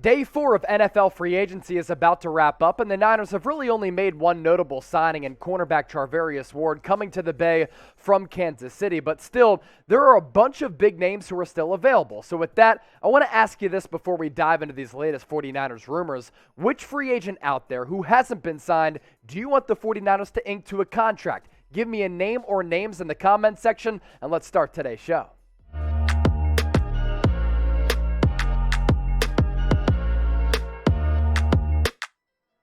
Day 4 of NFL free agency is about to wrap up, and the Niners have really only made one notable signing in cornerback Charvarius Ward coming to the Bay from Kansas City. But still, there are a bunch of big names who are still available. So with that, I want to ask you this before we dive into these latest 49ers rumors. Which free agent out there who hasn't been signed do you want the 49ers to ink to a contract? Give me a name or names in the comments section, and let's start today's show.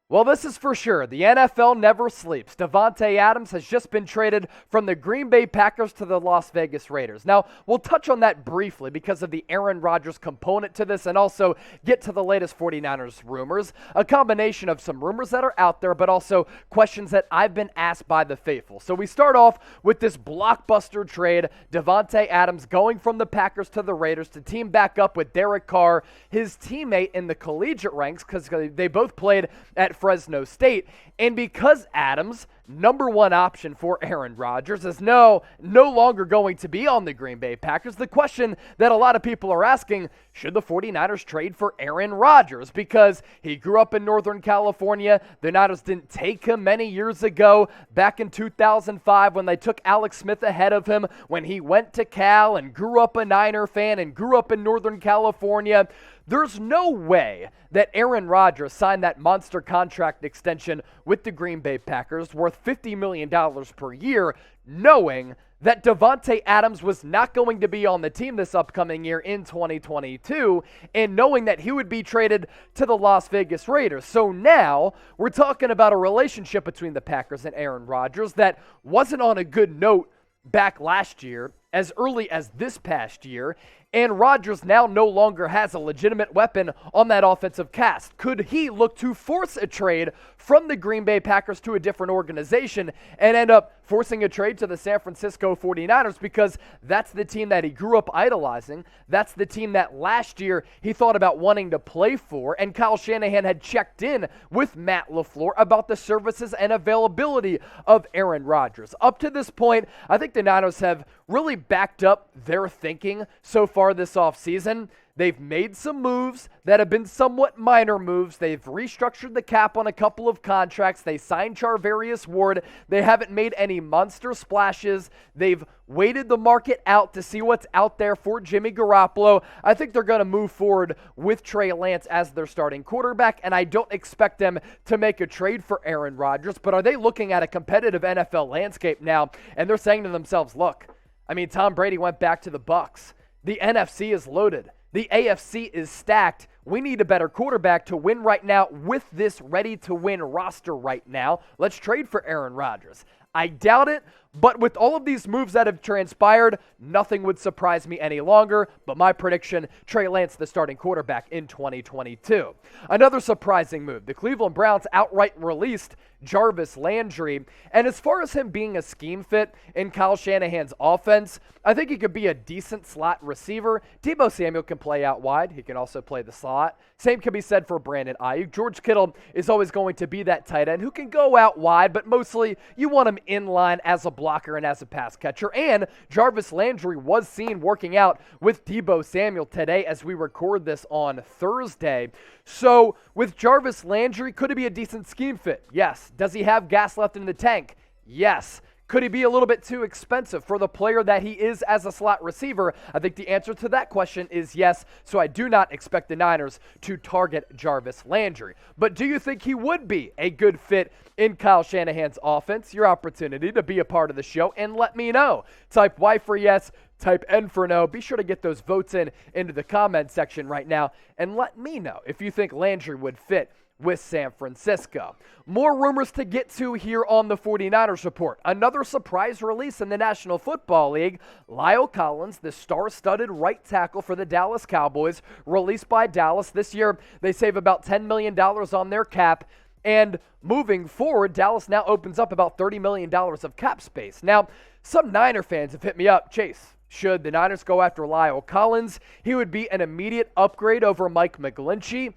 Well, this is for sure. The NFL never sleeps. Davante Adams has just been traded from the Green Bay Packers to the Las Vegas Raiders. Now, we'll touch on that briefly because of the Aaron Rodgers component to this and also get to the latest 49ers rumors. A combination of some rumors that are out there, but also questions that I've been asked by the faithful. So we start off with this blockbuster trade. Davante Adams going from the Packers to the Raiders to team back up with Derek Carr, his teammate in the collegiate ranks, because they both played at Fresno State. And because Adams, number one option for Aaron Rodgers, is no longer going to be on the Green Bay Packers, the question that a lot of people are asking, should the 49ers trade for Aaron Rodgers? Because he grew up in Northern California. The Niners didn't take him many years ago, back in 2005 when they took Alex Smith ahead of him, when he went to Cal and grew up a Niner fan and grew up in Northern California. There's no way that Aaron Rodgers signed that monster contract extension with the Green Bay Packers worth $50 million per year, knowing that Davante Adams was not going to be on the team this upcoming year in 2022, and knowing that he would be traded to the Las Vegas Raiders. So now we're talking about a relationship between the Packers and Aaron Rodgers that wasn't on a good note back last year, as early as this past year, and Rodgers now no longer has a legitimate weapon on that offensive cast. Could he look to force a trade from the Green Bay Packers to a different organization and end up forcing a trade to the San Francisco 49ers, because that's the team that he grew up idolizing. That's the team that last year he thought about wanting to play for, and Kyle Shanahan had checked in with Matt LaFleur about the services and availability of Aaron Rodgers. Up to this point, I think the Niners have really backed up their thinking so far this offseason. They've made some moves that have been somewhat minor moves. They've restructured the cap on a couple of contracts. They signed Charvarius Ward. They haven't made any monster splashes. They've waited the market out to see what's out there for Jimmy Garoppolo. I think they're going to move forward with Trey Lance as their starting quarterback, and I don't expect them to make a trade for Aaron Rodgers. But are they looking at a competitive NFL landscape now, and they're saying to themselves, look, I mean, Tom Brady went back to the Bucs. The NFC is loaded. The AFC is stacked. We need a better quarterback to win right now with this ready-to-win roster right now. Let's trade for Aaron Rodgers. I doubt it, but with all of these moves that have transpired, nothing would surprise me any longer. But my prediction, Trey Lance, the starting quarterback in 2022. Another surprising move, the Cleveland Browns outright released Jarvis Landry. And as far as him being a scheme fit in Kyle Shanahan's offense, I think he could be a decent slot receiver. Deebo Samuel can play out wide. He can also play the slot. Same can be said for Brandon Ayuk. George Kittle is always going to be that tight end who can go out wide, but mostly you want him in line as a blocker and as a pass catcher. And Jarvis Landry was seen working out with Deebo Samuel today as we record this on Thursday. So with Jarvis Landry, could he be a decent scheme fit? Yes. Does he have gas left in the tank? Yes. Could he be a little bit too expensive for the player that he is as a slot receiver? I think the answer to that question is yes, so I do not expect the Niners to target Jarvis Landry. But do you think he would be a good fit in Kyle Shanahan's offense? Your opportunity to be a part of the show and let me know. Type Y for yes, type N for no. Be sure to get those votes into the comment section right now and let me know if you think Landry would fit with San Francisco. More rumors to get to here on the 49ers Report. Another surprise release in the National Football League. Lyle Collins, the star-studded right tackle for the Dallas Cowboys, released by Dallas. This year, they save about $10 million on their cap. And moving forward, Dallas now opens up about $30 million of cap space. Now, some Niner fans have hit me up. Chase, should the Niners go after Lyle Collins? He would be an immediate upgrade over Mike McGlinchety.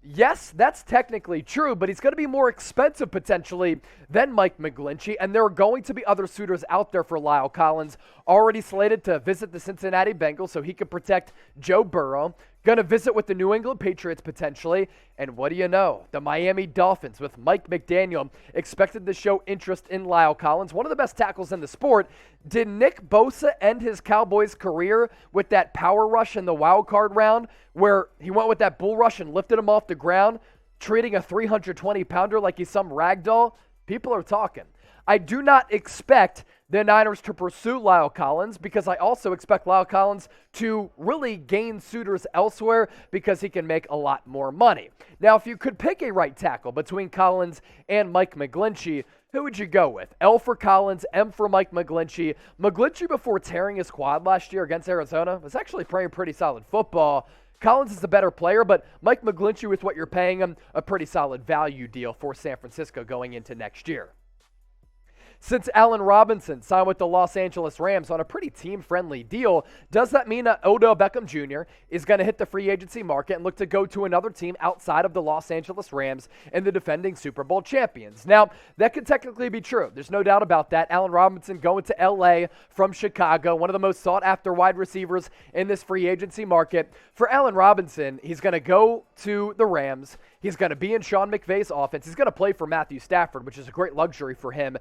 Yes, that's technically true, but he's going to be more expensive potentially than Mike McGlinchey, and there are going to be other suitors out there for Lyle Collins, already slated to visit the Cincinnati Bengals so he can protect Joe Burrow. Going to visit with the New England Patriots potentially. And what do you know? The Miami Dolphins with Mike McDaniel expected to show interest in La'el Collins, one of the best tackles in the sport. Did Nick Bosa end his Cowboys career with that power rush in the wild card round where he went with that bull rush and lifted him off the ground, treating a 320-pounder like he's some ragdoll? People are talking. I do not expect the Niners to pursue La'el Collins because I also expect La'el Collins to really gain suitors elsewhere because he can make a lot more money. Now, if you could pick a right tackle between Collins and Mike McGlinchety, who would you go with? L for Collins, M for Mike McGlinchety. McGlinchety, before tearing his quad last year against Arizona, was actually playing pretty solid football. Collins is the better player, but Mike McGlinchety, with what you're paying him, a pretty solid value deal for San Francisco going into next year. Since Allen Robinson signed with the Los Angeles Rams on a pretty team-friendly deal, does that mean that Odell Beckham Jr. is going to hit the free agency market and look to go to another team outside of the Los Angeles Rams and the defending Super Bowl champions? Now, that could technically be true. There's no doubt about that. Allen Robinson going to L.A. from Chicago, one of the most sought-after wide receivers in this free agency market. For Allen Robinson, he's going to go to the Rams. He's going to be in Sean McVay's offense. He's going to play for Matthew Stafford, which is a great luxury for him.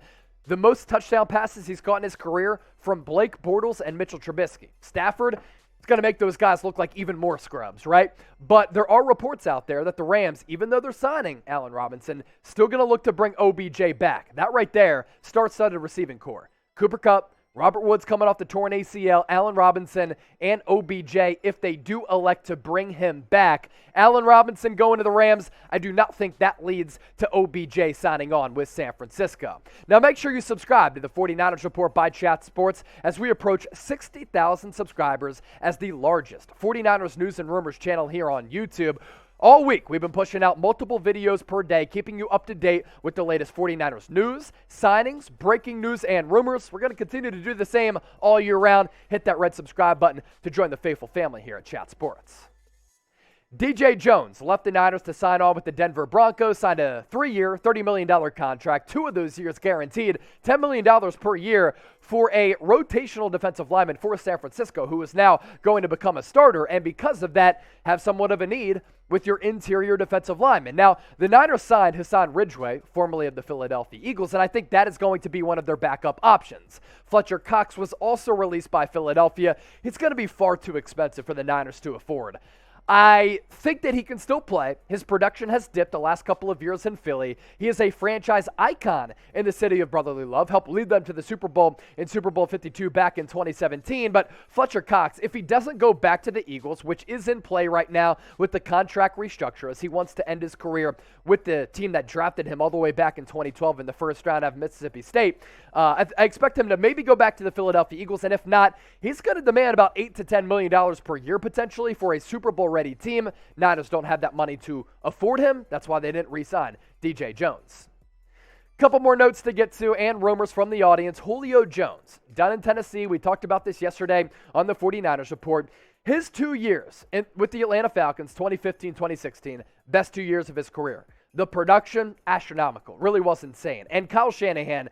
The most touchdown passes he's caught in his career from Blake Bortles and Mitchell Trubisky. Stafford is going to make those guys look like even more scrubs, right? But there are reports out there that the Rams, even though they're signing Allen Robinson, still going to look to bring OBJ back. That right there, star-studded receiving core. Cooper Kupp, Robert Woods coming off the torn ACL, Allen Robinson, and OBJ if they do elect to bring him back. Allen Robinson going to the Rams, I do not think that leads to OBJ signing on with San Francisco. Now make sure you subscribe to the 49ers Report by Chat Sports as we approach 60,000 subscribers as the largest 49ers news and rumors channel here on YouTube. All week, we've been pushing out multiple videos per day, keeping you up to date with the latest 49ers news, signings, breaking news, and rumors. We're going to continue to do the same all year round. Hit that red subscribe button to join the faithful family here at Chat Sports. DJ Jones left the Niners to sign on with the Denver Broncos, signed a 3-year, $30 million contract, 2 of those years guaranteed, $10 million per year for a rotational defensive lineman for San Francisco, who is now going to become a starter, and because of that, have somewhat of a need with your interior defensive lineman. Now, the Niners signed Hassan Ridgeway, formerly of the Philadelphia Eagles, and I think that is going to be one of their backup options. Fletcher Cox was also released by Philadelphia. It's going to be far too expensive for the Niners to afford. I think that he can still play. His production has dipped the last couple of years in Philly. He is a franchise icon in the city of brotherly love, helped lead them to the Super Bowl in Super Bowl 52 back in 2017. But Fletcher Cox, if he doesn't go back to the Eagles, which is in play right now with the contract restructure, as he wants to end his career with the team that drafted him all the way back in 2012 in the first round of Mississippi State, I expect him to maybe go back to the Philadelphia Eagles. And if not, he's going to demand about $8 to $10 million per year potentially for a Super Bowl ready team. Niners don't have that money to afford him. That's why they didn't re-sign DJ Jones. Couple more notes to get to and rumors from the audience. Julio Jones, down in Tennessee. We talked about this yesterday on the 49ers Report. His 2 years with the Atlanta Falcons, 2015, 2016, best 2 years of his career. The production, astronomical. Really was insane. And Kyle Shanahan,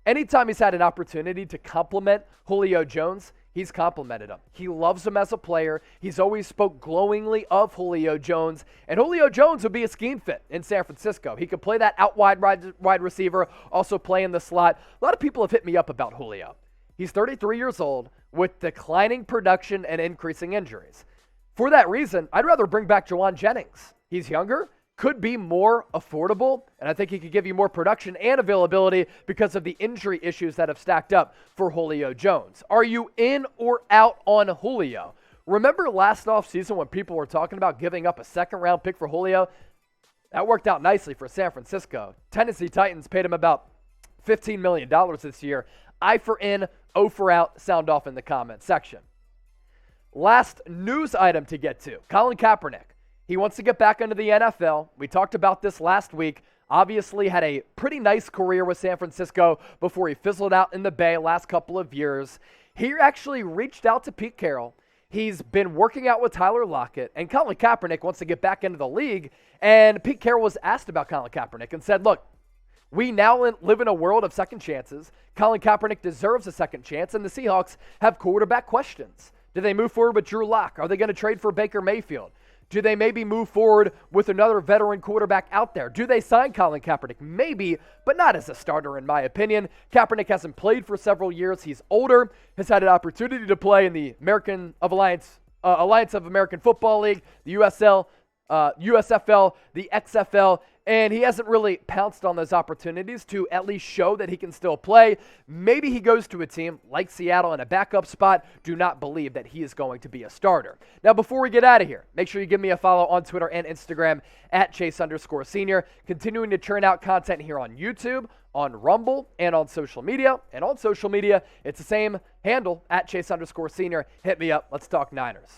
anytime he's had an opportunity to compliment Julio Jones, he's complimented him. He loves him as a player. He's always spoke glowingly of Julio Jones. And Julio Jones would be a scheme fit in San Francisco. He could play that out wide receiver, also play in the slot. A lot of people have hit me up about Julio. He's 33 years old with declining production and increasing injuries. For that reason, I'd rather bring back Jawan Jennings. He's younger, could be more affordable, and I think he could give you more production and availability because of the injury issues that have stacked up for Julio Jones. Are you in or out on Julio? Remember last offseason when people were talking about giving up a second-round pick for Julio? That worked out nicely for San Francisco. Tennessee Titans paid him about $15 million this year. I for in, O for out, sound off in the comments section. Last news item to get to, Colin Kaepernick. He wants to get back into the NFL. We talked about this last week. Obviously had a pretty nice career with San Francisco before he fizzled out in the Bay last couple of years. He actually reached out to Pete Carroll. He's been working out with Tyler Lockett, and Colin Kaepernick wants to get back into the league. And Pete Carroll was asked about Colin Kaepernick and said, look, we now live in a world of second chances. Colin Kaepernick deserves a second chance, and the Seahawks have quarterback questions. Do they move forward with Drew Lock? Are they going to trade for Baker Mayfield? Do they maybe move forward with another veteran quarterback out there? Do they sign Colin Kaepernick? Maybe, but not as a starter in my opinion. Kaepernick hasn't played for several years. He's older, has had an opportunity to play in the Alliance of American Football League, the USFL, the XFL, and he hasn't really pounced on those opportunities to at least show that he can still play. Maybe he goes to a team like Seattle in a backup spot. Do not believe that he is going to be a starter. Now, before we get out of here, make sure you give me a follow on Twitter and Instagram at Chase_Senior. Continuing to churn out content here on YouTube, on Rumble, and on social media. And on social media, it's the same handle at Chase_Senior. Hit me up. Let's talk Niners.